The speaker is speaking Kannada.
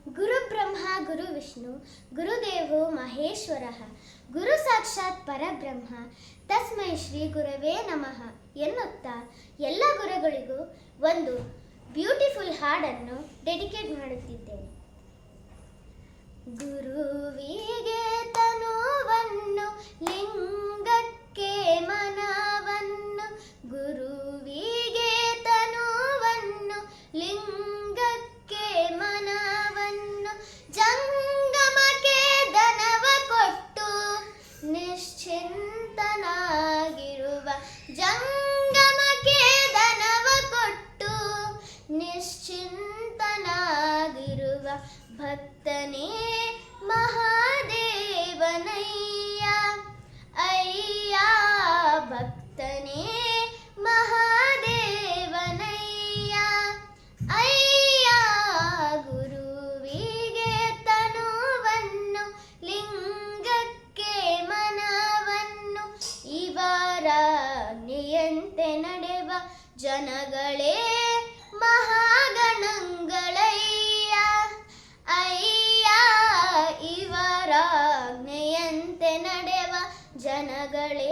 ಗುರುಬ್ರಹ್ಮ ಗುರುವಿಷ್ಣು ಗುರುದೇವೋ ಮಹೇಶ್ವರಃ ಗುರು ಸಾಕ್ಷಾತ್ ಪರಬ್ರಹ್ಮ ತಸ್ಮೈ ಶ್ರೀ ಗುರವೇ ನಮಃ ಎನ್ನುತ್ತಾ ಎಲ್ಲ ಗುರುಗಳಿಗೂ ಒಂದು ಬ್ಯೂಟಿಫುಲ್ ಹಾಡನ್ನು ಡೆಡಿಕೇಟ್ ಮಾಡುತ್ತಿದ್ದೇನೆ. ಗುರುವಿಗೆ ತನುವನ್ನು ಲಿಂಗಕ್ಕೆ ಮನವನ್ನು, ಗುರುವಿಗೆ ತನುವನ್ನು ಲಿಂಗಕ್ಕೆ ಮನವನ್ನು, ಜಂಗಮಕ್ಕೆ ದನವ ಕೊಟ್ಟು ನಿಶ್ಚಿಂತನಾಗಿರುವ, ಜಂಗಮಕ್ಕೆ ದನವ ಕೊಟ್ಟು ನಿಶ್ಚಿಂತನಾಗಿರುವ ಭಕ್ತನೇ ಮಹಾದೇವನಯ್ಯ ಅಯ್ಯ, ಭಕ್ತನೇ ಮಹಾದೇವನಯ್ಯ ಅಯ್ಯ. ಗುರುವಿಗೆ ತನುವನ್ನು ಲಿಂಗಕ್ಕೆ ಮನವನ್ನು, ಇವರಾಜ್ಞೆಯಂತೆ ನಡೆವ ಜನಗಳೇ ಮಹಾಗಣಗಳಯ್ಯ ಅಯ್ಯ, ಇವರಾಜ್ಞೆಯಂತೆ ನಡೆವ ಜನಗಳೇ